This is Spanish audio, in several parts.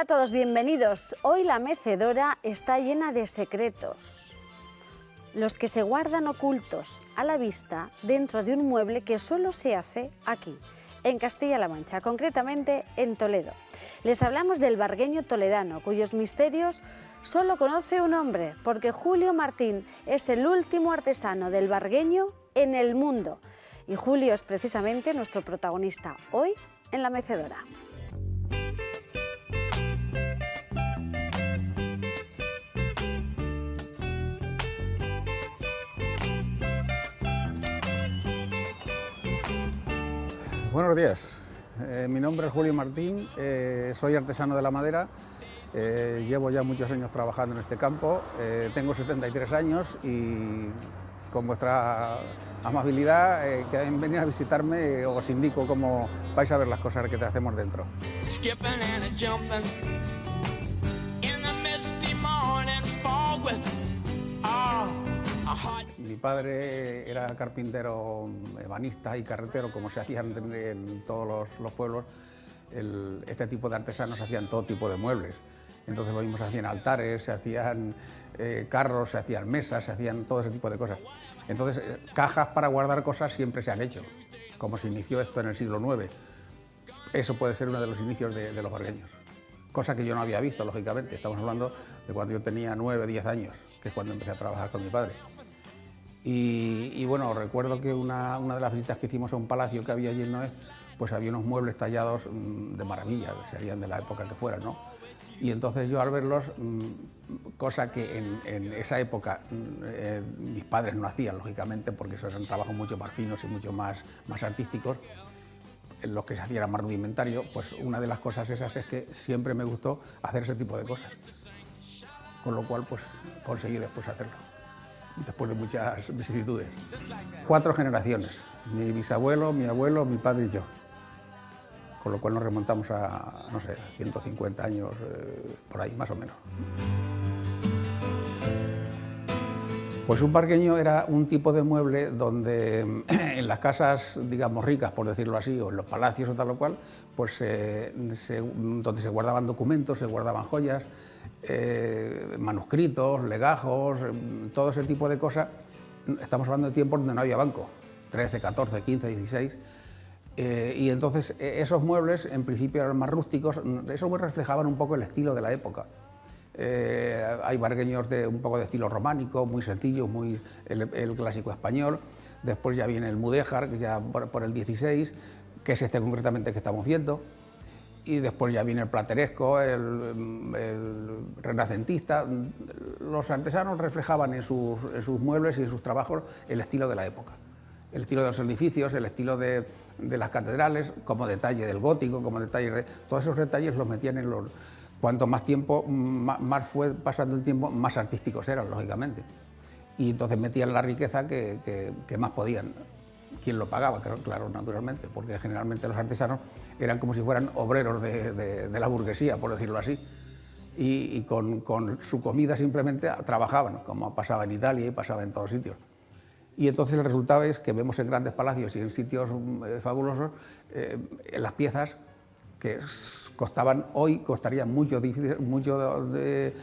Hola a todos, bienvenidos. Hoy la mecedora está llena de secretos, los que se guardan ocultos a la vista dentro de un mueble que solo se hace aquí, en Castilla-La Mancha, concretamente en Toledo. Les hablamos del vargueño toledano, cuyos misterios solo conoce un hombre, porque Julio Martín es el último artesano del vargueño en el mundo. Y Julio es precisamente nuestro protagonista hoy en la mecedora. Buenos días, mi nombre es Julio Martín, soy artesano de la madera, llevo ya muchos años trabajando en este campo, tengo 73 años y con vuestra amabilidad que venir a visitarme os indico cómo vais a ver las cosas que te hacemos dentro. Mi padre era carpintero, ebanista y carretero, como se hacían en todos los pueblos. Este tipo de artesanos hacían todo tipo de muebles. Entonces lo mismo se hacían altares, se hacían carros, se hacían mesas, se hacían todo ese tipo de cosas. Entonces cajas para guardar cosas siempre se han hecho, como se inició esto en el siglo IX. Eso puede ser uno de los inicios de los vargueños. Cosa que yo no había visto, lógicamente. Estamos hablando de cuando yo tenía 9 o 10 años, que es cuando empecé a trabajar con mi padre. Y bueno, recuerdo que una de las visitas que hicimos a un palacio que había allí en Noé, pues había unos muebles tallados de maravilla, serían de la época que fueran, ¿no? Y entonces yo al verlos, cosa que en esa época mis padres no hacían, lógicamente, porque esos eran trabajos mucho más finos y mucho más artísticos, en los que se hacía era más rudimentario, pues una de las cosas esas es que siempre me gustó hacer ese tipo de cosas, con lo cual pues conseguí después hacerlo, después de muchas vicisitudes. 4 generaciones, mi bisabuelo, mi abuelo, mi padre y yo, con lo cual nos remontamos a, no sé, 150 años, por ahí más o menos. Pues un vargueño era un tipo de mueble donde en las casas, digamos, ricas, por decirlo así, o en los palacios o tal o cual, pues donde se guardaban documentos, se guardaban joyas, manuscritos, legajos, todo ese tipo de cosas. Estamos hablando de tiempos donde no había banco, 13, 14, 15, 16, y entonces esos muebles en principio eran más rústicos, esos muebles reflejaban un poco el estilo de la época. Hay vargueños de un poco de estilo románico, muy sencillo, muy el clásico español. Después ya viene el mudéjar, que ya por el 16, que es este concretamente que estamos viendo. Y después ya viene el plateresco, el renacentista. Los artesanos reflejaban en sus muebles y en sus trabajos el estilo de la época. El estilo de los edificios, el estilo de las catedrales, como detalle del gótico, como detalle de... Todos esos detalles los metían en los... Cuanto más tiempo, más fue pasando el tiempo, más artísticos eran, lógicamente. Y entonces metían la riqueza que más podían. ¿Quién lo pagaba? Claro, naturalmente, porque generalmente los artesanos eran como si fueran obreros de la burguesía, por decirlo así. Y con su comida simplemente trabajaban, como pasaba en Italia y pasaba en todos sitios. Y entonces el resultado es que vemos en grandes palacios y en sitios fabulosos las piezas que costarían mucho de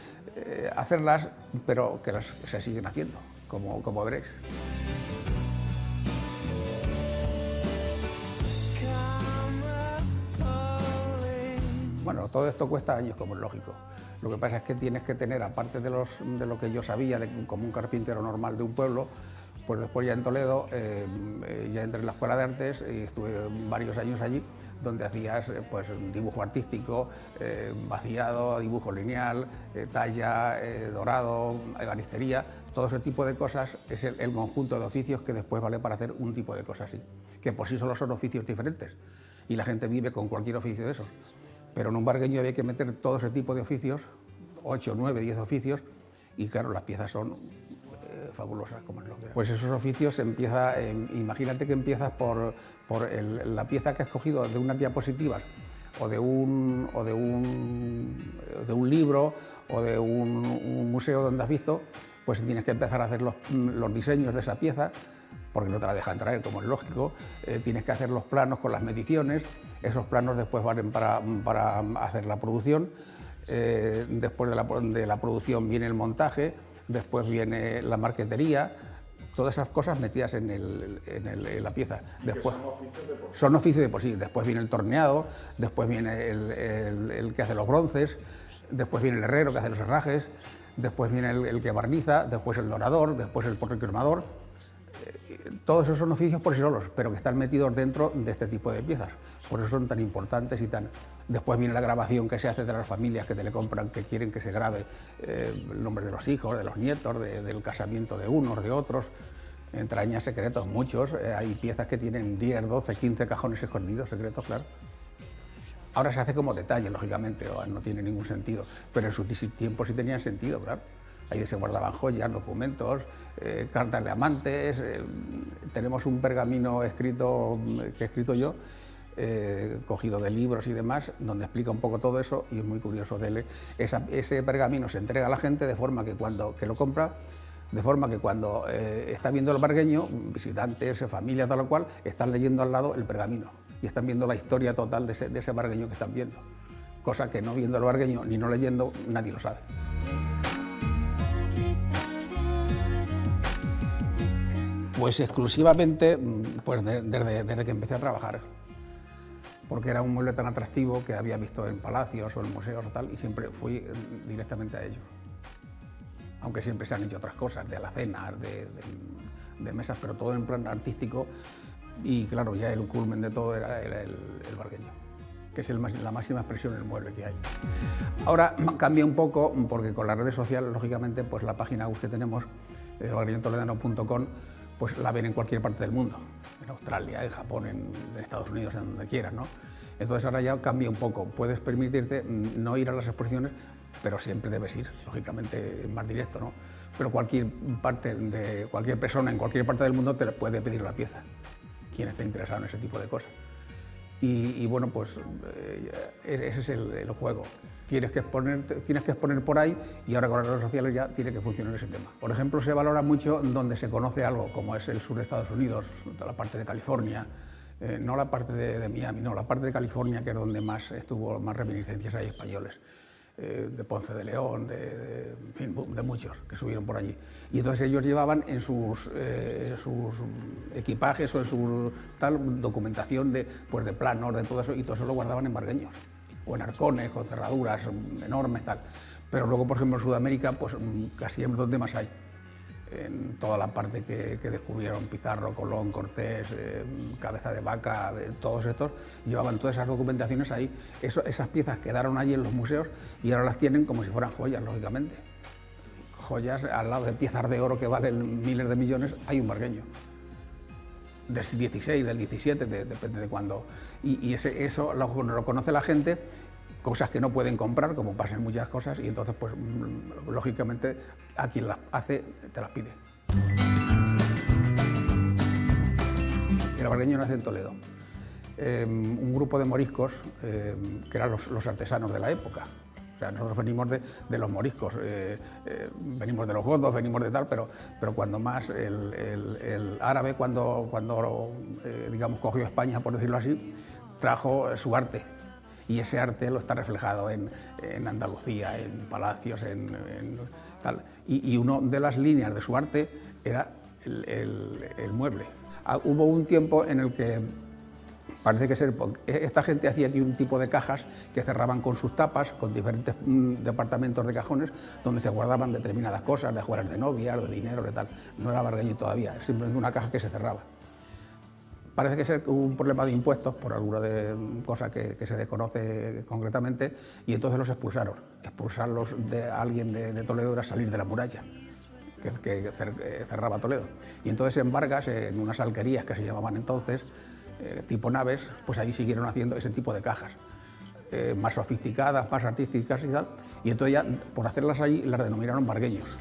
hacerlas, pero que se siguen haciendo, como veréis. Bueno, todo esto cuesta años, como es lógico. Lo que pasa es que tienes que tener, aparte de lo que yo sabía como un carpintero normal de un pueblo, pues después ya en Toledo, ya entré en la Escuela de Artes y estuve varios años allí, donde hacías pues, dibujo artístico, vaciado, dibujo lineal, talla, dorado, ebanistería, todo ese tipo de cosas es el conjunto de oficios que después vale para hacer un tipo de cosas así, que por sí solo son oficios diferentes y la gente vive con cualquier oficio de esos. Pero en un vargueño había que meter todo ese tipo de oficios, 8, 9, 10 oficios, y claro, las piezas son fabulosas, como es lo que era. Pues esos oficios imagínate que empiezas por la pieza que has cogido de unas diapositivas, o de un libro, o de un museo donde has visto, pues tienes que empezar a hacer los diseños de esa pieza, porque no te la dejan traer, como es lógico. Tienes que hacer los planos con las mediciones, esos planos después valen para hacer la producción. después de la producción viene el montaje, después viene la marquetería, todas esas cosas metidas en la pieza. Después, son oficios de por sí. Después viene el torneado, después viene el que hace los bronces, después viene el herrero que hace los herrajes, después viene el que barniza, después el dorador, después el policromador. Todos esos son oficios por sí solos, pero que están metidos dentro de este tipo de piezas. Por eso son tan importantes y tan... Después viene la grabación que se hace de las familias que te le compran, que quieren que se grabe el nombre de los hijos, de los nietos, del casamiento de unos, de otros. Entraña secretos, muchos. Hay piezas que tienen 10, 12, 15 cajones escondidos, secretos, claro. Ahora se hace como detalle, lógicamente, no tiene ningún sentido, pero en su tiempo sí tenía sentido, claro. Ahí se guardaban joyas, documentos, cartas de amantes. Tenemos un pergamino escrito, que he escrito yo, cogido de libros y demás, donde explica un poco todo eso, y es muy curioso. Ese pergamino se entrega a la gente de forma que cuando lo compra, de forma que cuando está viendo el bargueño, visitantes, familia, tal o cual, están leyendo al lado el pergamino y están viendo la historia total de ese bargueño que están viendo, cosa que no viendo el bargueño ni no leyendo nadie lo sabe. Pues exclusivamente pues desde que empecé a trabajar, porque era un mueble tan atractivo que había visto en palacios o en museos o tal, y siempre fui directamente a ello. Aunque siempre se han hecho otras cosas, de alacenas, de mesas, pero todo en plan artístico, y claro, ya el culmen de todo era el bargueño, que es la máxima expresión del mueble que hay. Ahora cambia un poco, porque con las redes sociales, lógicamente, pues la página web que tenemos, elbargueñotoledano.com, pues la ven en cualquier parte del mundo, en Australia, en Japón, en Estados Unidos, en donde quieras, ¿no? Entonces ahora ya cambia un poco, puedes permitirte no ir a las exposiciones, pero siempre debes ir, lógicamente es más directo, ¿no? Pero cualquier persona en cualquier parte del mundo te puede pedir la pieza, quien esté interesado en ese tipo de cosas. Y bueno, pues ese es el juego. Tienes que exponer por ahí, y ahora con las redes sociales ya tiene que funcionar ese tema. Por ejemplo, se valora mucho donde se conoce algo, como es el sur de Estados Unidos, la parte de California, no la parte de Miami, no, la parte de California, que es donde más reminiscencias hay españoles, de Ponce de León, en fin, de muchos que subieron por allí. Y entonces ellos llevaban en sus equipajes o en su tal documentación de planos, de todo eso, y todo eso lo guardaban en bargueños, o en arcones, con cerraduras enormes, tal. Pero luego, por ejemplo, en Sudamérica, pues casi es donde más hay. En toda la parte que descubrieron Pizarro, Colón, Cortés, Cabeza de Vaca, todos estos, llevaban todas esas documentaciones ahí. Esas piezas quedaron allí en los museos y ahora las tienen como si fueran joyas, lógicamente. Joyas, al lado de piezas de oro que valen miles de millones, hay un bargueño. Del 16, del 17, depende de cuándo. Y eso lo conoce la gente, cosas que no pueden comprar, como pasa en muchas cosas, y entonces, pues, lógicamente, a quien las hace, te las pide. El bargueño nace en Toledo. Un grupo de moriscos, que eran los artesanos de la época. O sea, nosotros venimos de los moriscos, venimos de los godos, venimos de tal, pero cuando más el árabe, cuando digamos, cogió España, por decirlo así, trajo su arte. Y ese arte lo está reflejado en Andalucía, en palacios, en tal. Y una de las líneas de su arte era el mueble. Hubo un tiempo en el que parece que esta gente hacía aquí un tipo de cajas que cerraban con sus tapas, con diferentes departamentos de cajones, donde se guardaban determinadas cosas, de juegos de novias, de dinero, de tal. No era bargueño todavía, era simplemente una caja que se cerraba. Parece que hubo un problema de impuestos por alguna cosa que se desconoce concretamente, y entonces los expulsaron. Expulsarlos de alguien de Toledo era salir de la muralla que cerraba Toledo. Y entonces en Vargas, en unas alquerías que se llamaban entonces, tipo naves, pues ahí siguieron haciendo ese tipo de cajas, más sofisticadas, más artísticas y tal, y entonces ya por hacerlas allí las denominaron bargueños.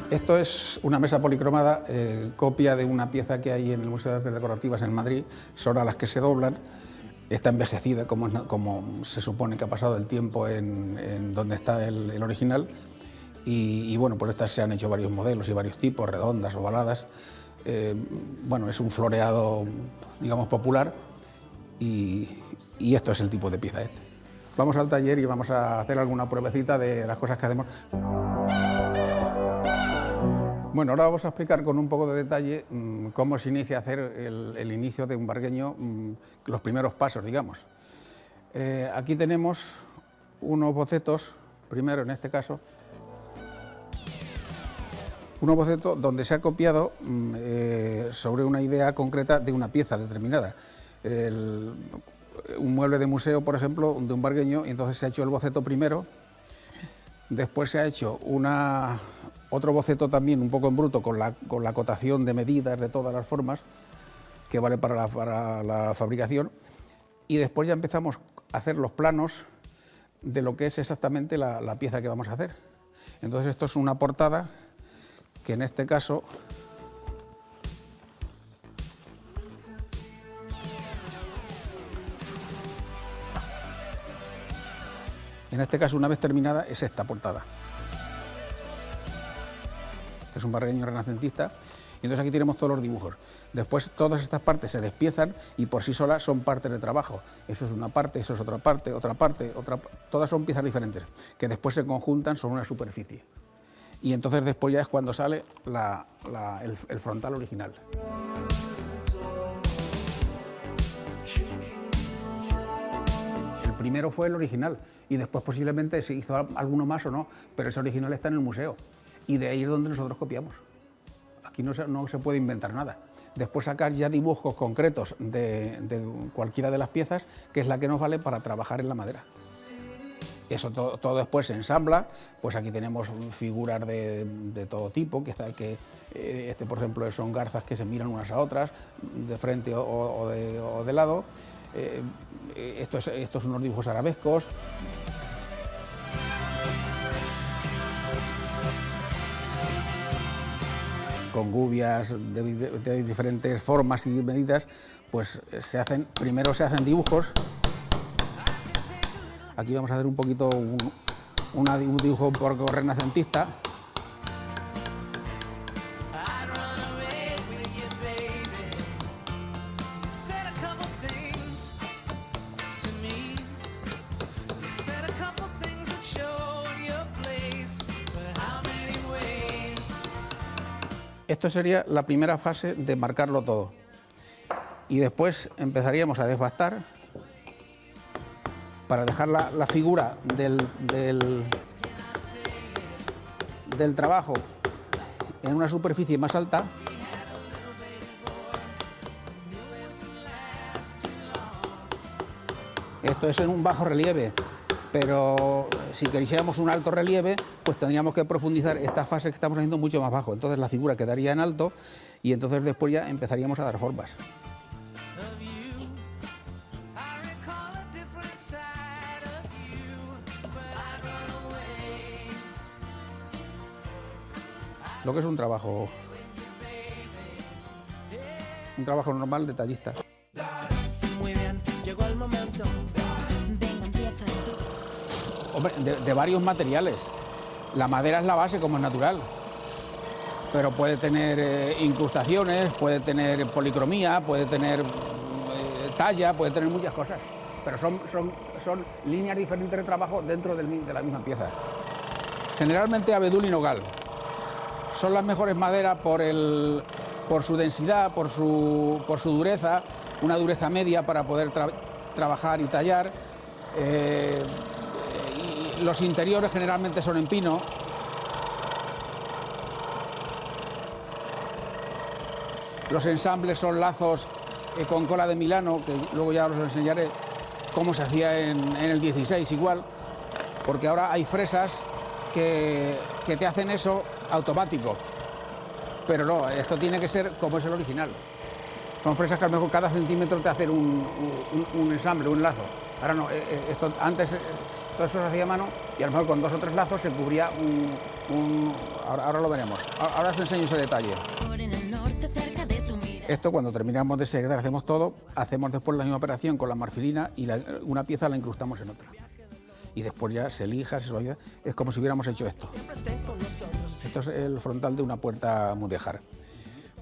Esto es una mesa policromada, copia de una pieza que hay en el Museo de Artes Decorativas en Madrid. Son a las que se doblan. Está envejecida, como se supone que ha pasado el tiempo en donde está el original. Y bueno, por estas se han hecho varios modelos y varios tipos, redondas, ovaladas. bueno, es un floreado, digamos, popular y esto es el tipo de pieza este. Vamos al taller y vamos a hacer alguna pruebecita de las cosas que hacemos. Bueno, ahora vamos a explicar con un poco de detalle cómo se inicia a hacer el inicio de un bargueño, los primeros pasos, digamos. Aquí tenemos unos bocetos, primero en este caso, unos bocetos donde se ha copiado sobre una idea concreta de una pieza determinada. Un mueble de museo, por ejemplo, de un bargueño, y entonces se ha hecho el boceto primero, después se ha hecho otro boceto también un poco en bruto con la acotación de medidas de todas las formas que vale para la fabricación, y después ya empezamos a hacer los planos de lo que es exactamente la pieza que vamos a hacer. Entonces esto es una portada que en este caso una vez terminada es esta portada. Este es un bargueño renacentista y entonces aquí tenemos todos los dibujos. Después todas estas partes se despiezan y por sí solas son partes de trabajo. Eso es una parte, eso es otra parte, todas son piezas diferentes que después se conjuntan sobre una superficie. Y entonces después ya es cuando sale el frontal original. El primero fue el original y después posiblemente se hizo alguno más o no, pero ese original está en el museo y de ahí es donde nosotros copiamos. Aquí no se puede inventar nada. Después sacar ya dibujos concretos de cualquiera de las piezas, que es la que nos vale para trabajar en la madera. Eso todo después se ensambla, pues aquí tenemos figuras de todo tipo, por ejemplo son garzas que se miran unas a otras, de frente o de lado. Estos son unos dibujos arabescos. Con gubias de diferentes formas y medidas, pues primero se hacen dibujos. Aquí vamos a hacer un poquito un dibujo un poco renacentista. Esto sería la primera fase de marcarlo todo. Y después empezaríamos a desbastar para dejar la figura del trabajo en una superficie más alta. Esto es en un bajo relieve, pero si quisiéramos un alto relieve, pues tendríamos que profundizar esta fase que estamos haciendo mucho más bajo. Entonces la figura quedaría en alto y entonces después ya empezaríamos a dar formas. Lo que es un trabajo normal, detallista. Muy bien, llegó el momento. Venga, empieza tú. Hombre, de varios materiales. La madera es la base, como es natural, pero puede tener incrustaciones, puede tener policromía, puede tener talla, puede tener muchas cosas, pero son líneas diferentes de trabajo dentro de la misma pieza. Generalmente abedul y nogal son las mejores maderas por su densidad, por su dureza, una dureza media para poder trabajar y tallar. Los interiores generalmente son en pino. Los ensambles son lazos con cola de Milano, que luego ya os enseñaré cómo se hacía en el 16 igual, porque ahora hay fresas que te hacen eso automático, pero no, esto tiene que ser como es el original. Son fresas que a lo mejor cada centímetro te hacen un ensamble, un lazo. Ahora no, antes todo eso se hacía a mano y a lo mejor con 2 o 3 lazos se cubría ahora lo veremos. Ahora os enseño ese detalle. Esto cuando terminamos de secar, hacemos todo, hacemos después la misma operación con la marfilina y una pieza la incrustamos en otra. Y después ya se lija, se suaviza, es como si hubiéramos hecho esto. Esto es el frontal de una puerta mudéjar.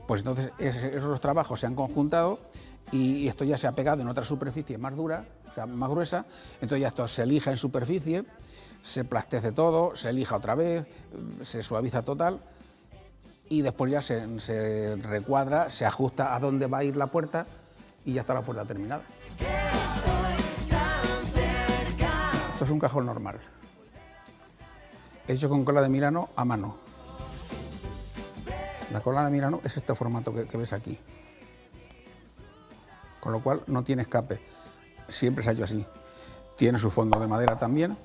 Pues entonces esos trabajos se han conjuntado y esto ya se ha pegado en otra superficie más dura, o sea, más gruesa, entonces ya esto se lija en superficie, se plastece todo, se lija otra vez, se suaviza total y después ya se recuadra, se ajusta a dónde va a ir la puerta y ya está la puerta terminada. Esto es un cajón normal, hecho con cola de Milano a mano. La cola de Milano es este formato que ves aquí, con lo cual no tiene escape, siempre se ha hecho así. Tiene su fondo de madera también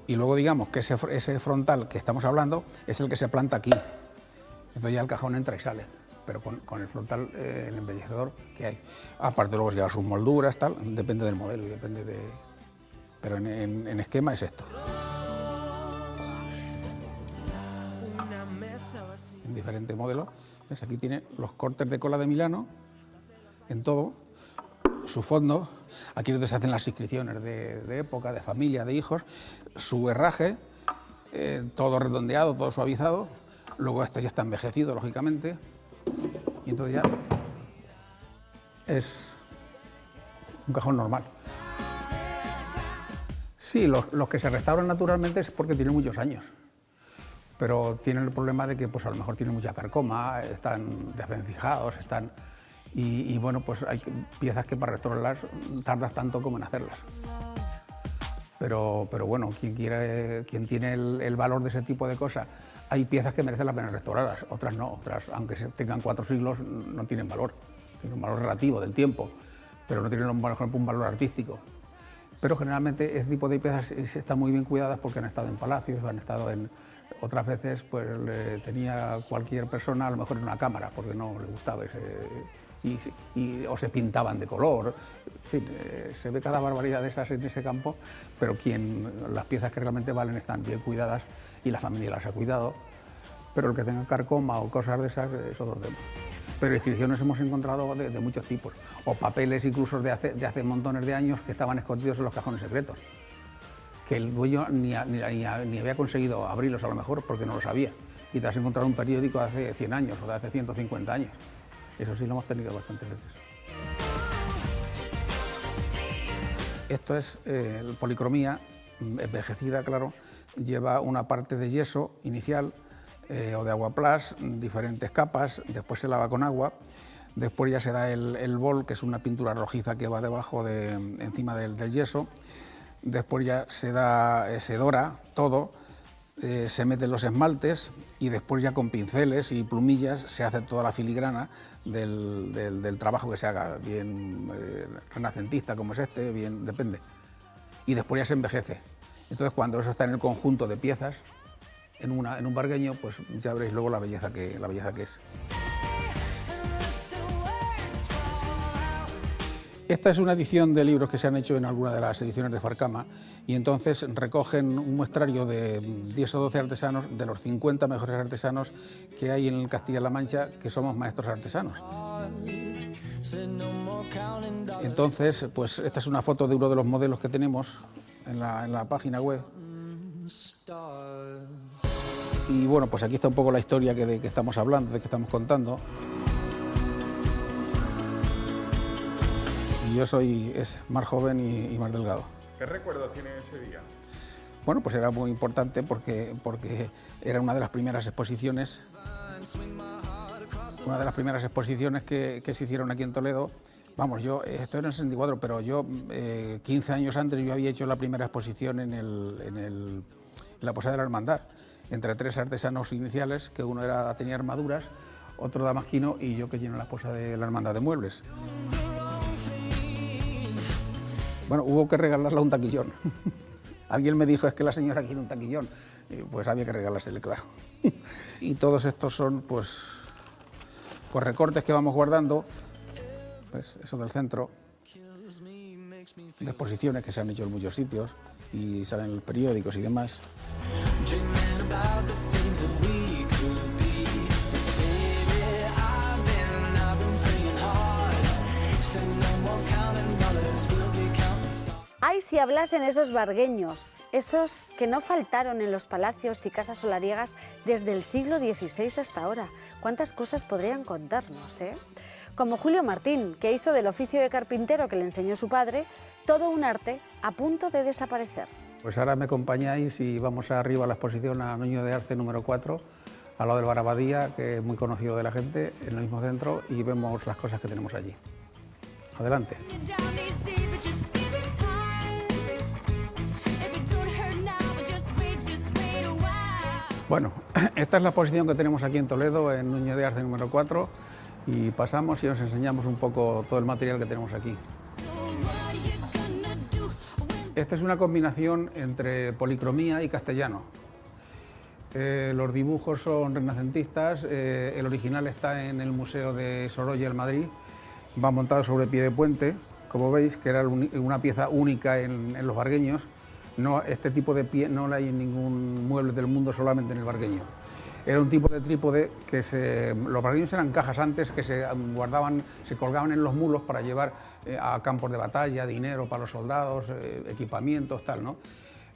y luego digamos que ese frontal que estamos hablando es el que se planta aquí, entonces ya el cajón entra y sale, pero con el frontal, el embellecedor que hay. Aparte luego lleva sus molduras, tal, depende del modelo y depende de... pero en esquema es esto. En diferentes modelos, ¿ves? Aquí tiene los cortes de cola de Milano, en todo, su fondo, aquí es donde se hacen las inscripciones de época, de familia, de hijos, su herraje, todo redondeado, todo suavizado, luego esto ya está envejecido, lógicamente, y entonces ya es un cajón normal. Sí, los que se restauran naturalmente es porque tienen muchos años, pero tienen el problema de que pues, a lo mejor tienen mucha carcoma, están desvencijados, y bueno, pues hay piezas que para restaurarlas tardas tanto como en hacerlas. Pero bueno, quien tiene el valor de ese tipo de cosas, hay piezas que merecen la pena restaurarlas, otras no, otras aunque tengan 4 siglos no tienen valor, tienen un valor relativo del tiempo, pero no tienen por ejemplo un valor artístico. Pero generalmente ese tipo de piezas están muy bien cuidadas porque han estado en palacios, han estado en... Otras veces pues tenía cualquier persona a lo mejor en una cámara porque no le gustaba o se pintaban de color, en fin, se ve cada barbaridad de esas en ese campo, pero las piezas que realmente valen están bien cuidadas y la familia las ha cuidado, pero el que tenga carcoma o cosas de esas es otro tema. Pero inscripciones hemos encontrado de muchos tipos, o papeles incluso de hace montones de años que estaban escondidos en los cajones secretos, que el dueño ni había conseguido abrirlos a lo mejor porque no lo sabía, y te has encontrado un periódico de hace 100 años o de hace 150 años. Eso sí lo hemos tenido bastantes veces. Esto es policromía, envejecida, claro, lleva una parte de yeso inicial o de aguaplast, diferentes capas, después se lava con agua, después ya se da el bol, que es una pintura rojiza que va debajo, encima del yeso, después ya se dora todo, se meten los esmaltes y después ya con pinceles y plumillas se hace toda la filigrana del trabajo que se haga, bien renacentista como es este, bien, depende. Y después ya se envejece. Entonces cuando eso está en el conjunto de piezas, en un bargueño, pues ya veréis luego la belleza que es. Esta es una edición de libros que se han hecho en alguna de las ediciones de Farcama y entonces recogen un muestrario de 10 o 12 artesanos, de los 50 mejores artesanos que hay en Castilla-La Mancha, que somos maestros artesanos. Entonces, pues esta es una foto de uno de los modelos que tenemos en la página web. Y bueno, pues aquí está un poco la historia de que estamos hablando, de que estamos contando. Y yo soy más joven y más delgado. ¿Qué recuerdo tiene ese día? Bueno, pues era muy importante porque era una de las primeras exposiciones, que se hicieron aquí en Toledo. Vamos, esto era en el 64, pero yo 15 años antes yo había hecho la primera exposición en la Posada de la Hermandad, entre 3 artesanos iniciales, que uno tenía armaduras, otro damasquino y yo que lleno la Posada de la Hermandad de Muebles. Bueno, hubo que regalarle un taquillón. Alguien me dijo, es que la señora quiere un taquillón. Y pues había que regalársele, claro. Y todos estos son, pues recortes que vamos guardando, pues eso del centro, de exposiciones que se han hecho en muchos sitios y salen en los periódicos y demás. Ay, si hablasen esos bargueños, esos que no faltaron en los palacios y casas solariegas desde el siglo XVI hasta ahora, ¿Cuántas cosas podrían contarnos, eh? Como Julio Martín, que hizo del oficio de carpintero que le enseñó su padre todo un arte a punto de desaparecer. Pues ahora me acompañáis y vamos arriba a la exposición a Nuño de Arce número 4, al lado del Bar Abadía, que es muy conocido de la gente, en el mismo centro, y vemos las cosas que tenemos allí. Adelante. Bueno, esta es la exposición que tenemos aquí en Toledo, en Nuño de Arce número 4, y pasamos y os enseñamos un poco todo el material que tenemos aquí. Esta es una combinación entre policromía y castellano. Los dibujos son renacentistas, el original está en el Museo de Sorolla en Madrid, va montado sobre pie de puente, como veis, que era una pieza única en los vargueños. No, este tipo de pie no lo hay en ningún mueble del mundo, solamente en el vargueño. Era un tipo de trípode que los vargueños eran cajas antes que se guardaban, se colgaban en los mulos para llevar a campos de batalla, dinero para los soldados, equipamientos, tal, ¿no?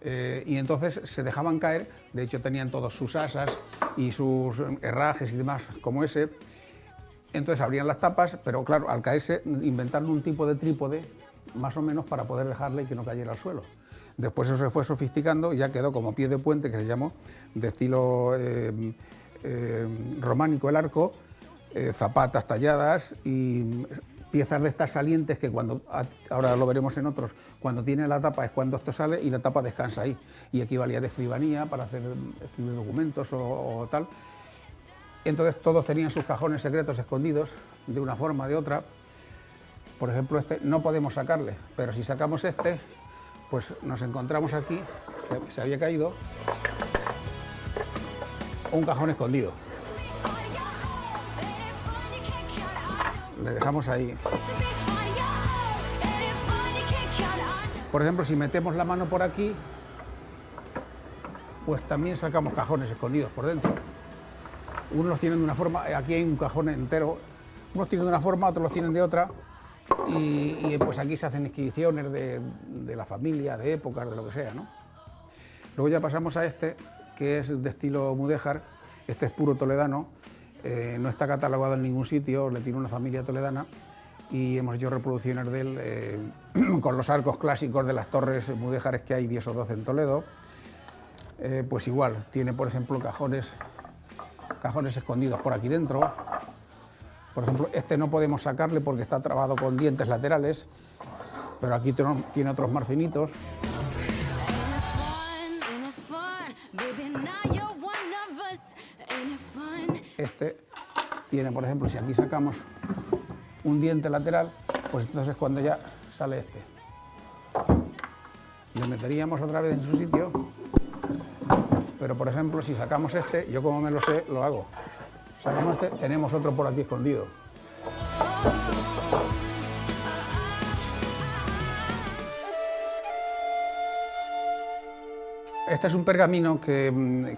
Y entonces se dejaban caer, de hecho tenían todos sus asas y sus herrajes y demás como ese. Entonces abrían las tapas, pero claro, al caerse inventaron un tipo de trípode más o menos para poder dejarle y que no cayera al suelo. Después eso se fue sofisticando y ya quedó como pie de puente, que se llamó, de estilo románico el arco, zapatas talladas y piezas de estas salientes que cuando, ahora lo veremos en otros, cuando tiene la tapa es cuando esto sale y la tapa descansa ahí. Y equivalía de escribanía para escribir documentos o tal. Entonces todos tenían sus cajones secretos escondidos de una forma o de otra. Por ejemplo, este no podemos sacarle, pero si sacamos este, pues nos encontramos aquí, que se había caído, un cajón escondido. Le dejamos ahí. Por ejemplo, si metemos la mano por aquí, pues también sacamos cajones escondidos por dentro. Unos los tienen de una forma, aquí hay un cajón entero, unos tienen de una forma, otros los tienen de otra. Y pues aquí se hacen inscripciones de la familia, de épocas, de lo que sea, ¿no? Luego ya pasamos a este, que es de estilo mudéjar. Este es puro toledano, no está catalogado en ningún sitio, le tiene una familia toledana y hemos hecho reproducciones de él con los arcos clásicos de las torres mudéjares que hay 10 o 12 en Toledo. Pues igual, tiene por ejemplo cajones escondidos por aquí dentro. Por ejemplo, este no podemos sacarle porque está trabado con dientes laterales, pero aquí tiene otros más finitos. Este tiene, por ejemplo, si aquí sacamos un diente lateral, pues entonces cuando ya sale este. Lo meteríamos otra vez en su sitio, pero por ejemplo, si sacamos este, yo como me lo sé, lo hago. Sacamos este, tenemos otro por aquí escondido. Este es un pergamino que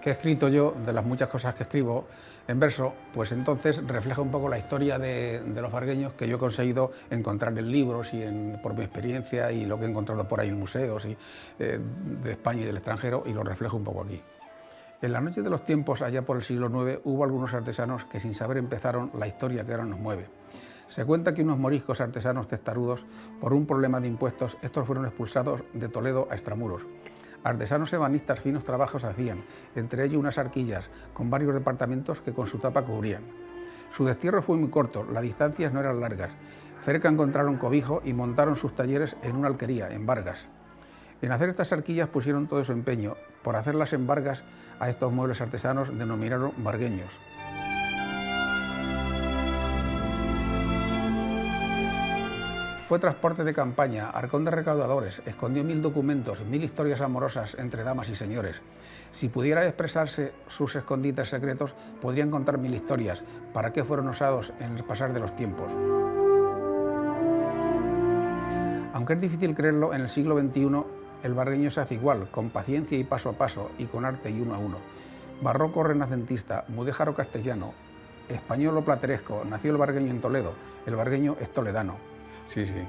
he escrito yo, de las muchas cosas que escribo en verso, pues entonces refleja un poco la historia de los vargueños que yo he conseguido encontrar en libros y por mi experiencia y lo que he encontrado por ahí en museos de España y del extranjero, y lo reflejo un poco aquí. En la noche de los tiempos, allá por el siglo IX, hubo algunos artesanos que sin saber empezaron la historia que ahora nos mueve. Se cuenta que unos moriscos artesanos testarudos, por un problema de impuestos, estos fueron expulsados de Toledo a extramuros. Artesanos ebanistas finos trabajos hacían, entre ellos unas arquillas con varios departamentos que con su tapa cubrían. Su destierro fue muy corto, las distancias no eran largas. Cerca encontraron cobijo y montaron sus talleres en una alquería, en Vargas. En hacer estas arquillas pusieron todo su empeño. Por hacerlas en Vargas, a estos muebles artesanos denominaron vargueños. Fue transporte de campaña, arcón de recaudadores, escondió 1000 documentos, 1000 historias amorosas entre damas y señores. Si pudiera expresarse sus escondites secretos, podrían contar 1000 historias. ¿Para qué fueron usados en el pasar de los tiempos? Aunque es difícil creerlo, en el siglo XXI el vargueño se hace igual, con paciencia y paso a paso, y con arte y uno a uno. Barroco renacentista, mudéjar o castellano, español o plateresco, nació el vargueño en Toledo, el vargueño es toledano. Sí, sí.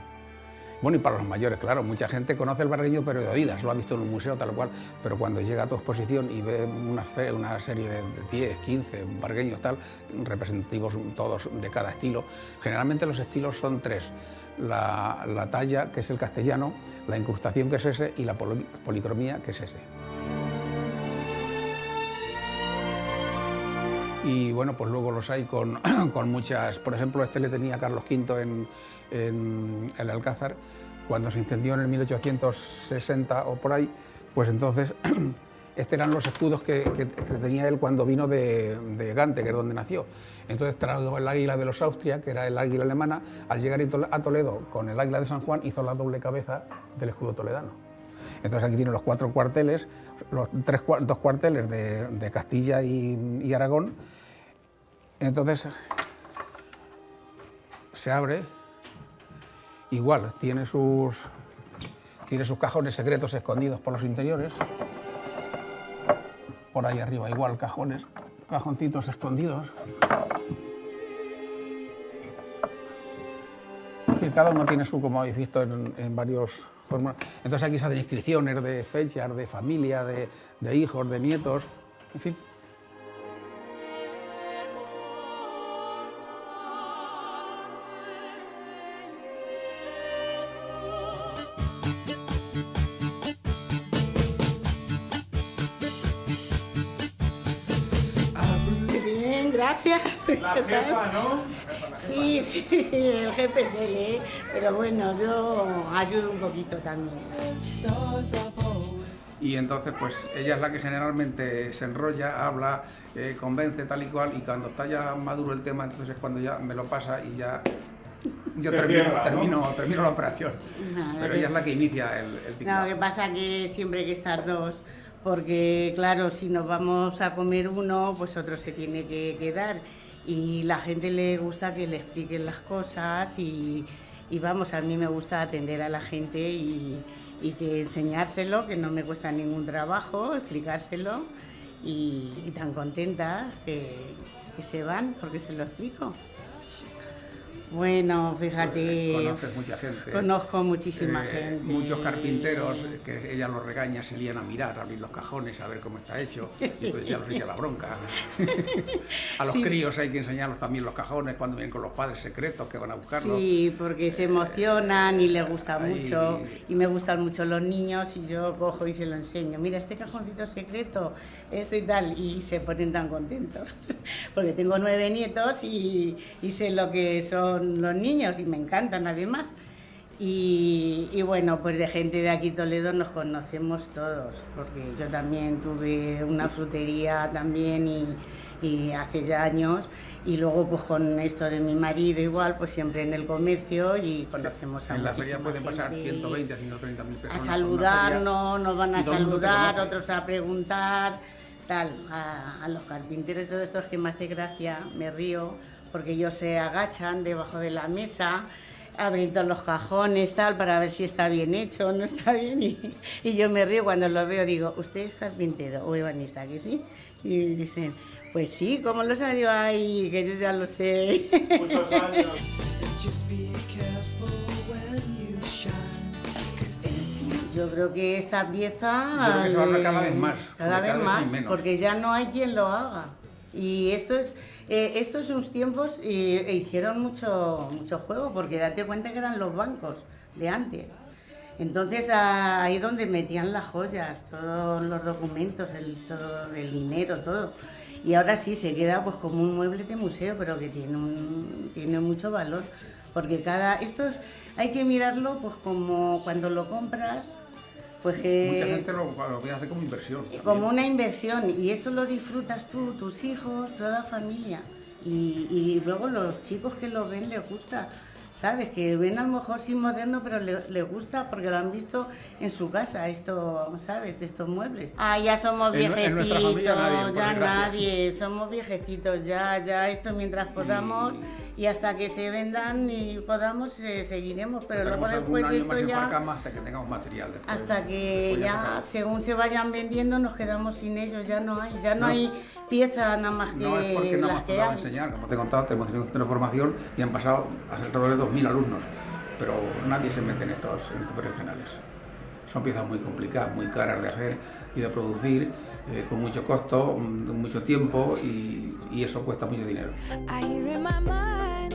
Bueno, y para los mayores, claro, mucha gente conoce el Bargueño pero de oídas, lo ha visto en un museo tal cual, pero cuando llega a tu exposición y ve una serie de 10, 15 bargueños tal, representativos todos de cada estilo, generalmente los estilos son tres: la talla, que es el castellano, la incrustación, que es ese, y la policromía, que es ese. Y bueno, pues luego los hay con muchas, por ejemplo, este le tenía Carlos V en el Alcázar, cuando se incendió en el 1860 o por ahí, pues entonces estos eran los escudos que tenía él cuando vino de Gante, que es donde nació. Entonces trajo el águila de los Austria, que era el águila alemana. Al llegar a Toledo con el águila de San Juan, hizo la doble cabeza del escudo toledano. Entonces aquí tiene los 4 cuarteles, los 2 cuarteles de Castilla y Aragón. Entonces se abre, igual, tiene sus cajones secretos escondidos por los interiores. Por ahí arriba igual, cajoncitos escondidos. Y cada uno tiene su, como habéis visto, en varios formas. Entonces aquí se hacen inscripciones de fechas, de familia, de hijos, de nietos, en fin. Bien, gracias. La jefa, ¿no? Sí, sí, el jefe es él, ¿eh? Pero bueno, yo ayudo un poquito también. Y entonces, pues ella es la que generalmente se enrolla, habla, convence tal y cual, y cuando está ya maduro el tema, entonces es cuando ya me lo pasa y ya yo termino la operación. No, pero ella es la que inicia el tinglado. No, lo que pasa es que siempre hay que estar dos, porque claro, si nos vamos a comer uno, pues otro se tiene que quedar. Y la gente le gusta que le expliquen las cosas y vamos, a mí me gusta atender a la gente y que enseñárselo, que no me cuesta ningún trabajo, explicárselo y tan contenta que se van porque se lo explico. Bueno, fíjate, Conoces mucha gente. Conozco muchísima gente. Muchos carpinteros que ella los regaña, se lían a mirar, a abrir los cajones, a ver cómo está hecho, y entonces ya los echa la bronca. A los críos hay que enseñarlos también los cajones cuando vienen con los padres secretos que van a buscarlos. Sí, porque se emocionan y les gusta mucho, y me gustan mucho los niños y yo cojo y se lo enseño. Mira, este cajoncito secreto, esto y tal, y se ponen tan contentos. Porque tengo 9 nietos y sé lo que son los niños y me encantan además. Y bueno, pues de gente de aquí Toledo nos conocemos todos, porque yo también tuve una frutería también y hace ya años, y luego pues con esto de mi marido igual, pues siempre en el comercio y conocemos a en la muchísima feria pueden pasar gente. 120 a 130.000 personas. A saludarnos, nos van a Y todo el mundo te saludar, conoce. otros a preguntar, tal, a los carpinteros, todo esto es que me hace gracia, me río, porque ellos se agachan debajo de la mesa, abren todos los cajones, tal, para ver si está bien hecho o no está bien, y yo me río cuando lo veo, digo, ¿usted es carpintero o ebanista, que sí? Y dicen, pues sí, ¿cómo lo sabió ahí? Que yo ya lo sé. Muchos años. Just be careful when you shine. 'Cause if you Yo creo que esta pieza... Yo creo que se va a hacer cada vez más, Cada porque vez cada vez más, hay menos. porque ya no hay quien lo haga. Y estos unos tiempos hicieron mucho juego, porque date cuenta que eran los bancos de antes. Entonces ahí donde metían las joyas, todos los documentos, todo el dinero, todo. Y ahora sí se queda pues como un mueble de museo, pero que tiene mucho valor, porque hay que mirarlo pues como cuando lo compras, pues Mucha gente lo hace como inversión. como una inversión, y esto lo disfrutas tú, tus hijos, toda la familia, y luego los chicos que lo ven les gusta. ¿Sabes? Que ven a lo mejor sin moderno, pero les gusta porque lo han visto en su casa, esto, ¿sabes? De estos muebles. Ah, ya somos En nuestra viejecitos, familia nadie, por ya desgracia. nadie, somos viejecitos, ya esto mientras podamos y hasta que se vendan y podamos seguiremos, pero luego Estaremos algún después año esto más en ya... Farcama hasta que tengamos material. Después, Hasta que después se ya, acabó. según se vayan vendiendo, nos quedamos sin ellos, ya no hay pieza nada más que No es porque no las hemos que dado a hay. enseñar, como te he contado, tenemos tenido un centro de formación y han pasado alrededor de 2.000 alumnos. pero nadie se mete en estos berenjenales. Son piezas muy complicadas, muy caras de hacer y de producir, con mucho costo, mucho tiempo y eso cuesta mucho dinero. I hear in my mind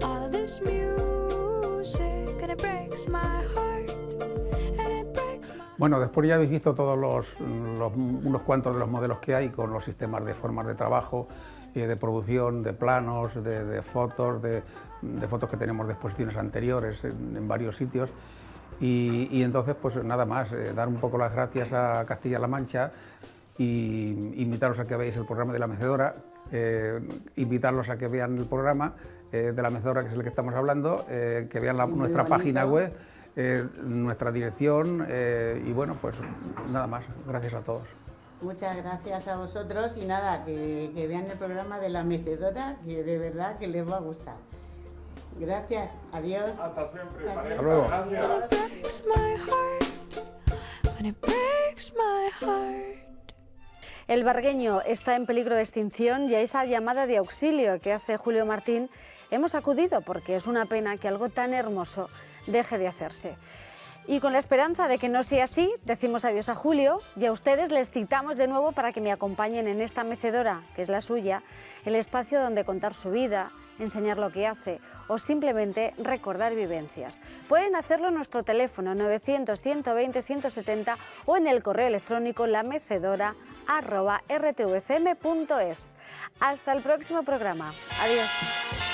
all of this music and it breaks my heart and it breaks my... Bueno, después ya habéis visto todos unos cuantos de los modelos que hay con los sistemas de formas de trabajo, de producción, de planos, de fotos, de fotos que tenemos de exposiciones anteriores en varios sitios. Y entonces, pues nada más, dar un poco las gracias a Castilla-La Mancha y invitaros a que veáis el programa de La Mecedora, invitarlos a que vean el programa de La Mecedora, que es el que estamos hablando, que vean nuestra página web, nuestra dirección y bueno, pues nada más, gracias a todos. Muchas gracias a vosotros y nada, que vean el programa de La Mecedora, que de verdad que les va a gustar. Gracias, adiós. Hasta siempre. Hasta luego. Gracias. breaks my heart, when it breaks my heart. El vargueño está en peligro de extinción y a esa llamada de auxilio que hace Julio Martín hemos acudido porque es una pena que algo tan hermoso deje de hacerse. Y con la esperanza de que no sea así, decimos adiós a Julio y a ustedes les citamos de nuevo para que me acompañen en esta mecedora, que es la suya, el espacio donde contar su vida, enseñar lo que hace o simplemente recordar vivencias. Pueden hacerlo en nuestro teléfono 900-120-170 o en el correo electrónico lamecedora@rtvcm.es. Hasta el próximo programa. Adiós.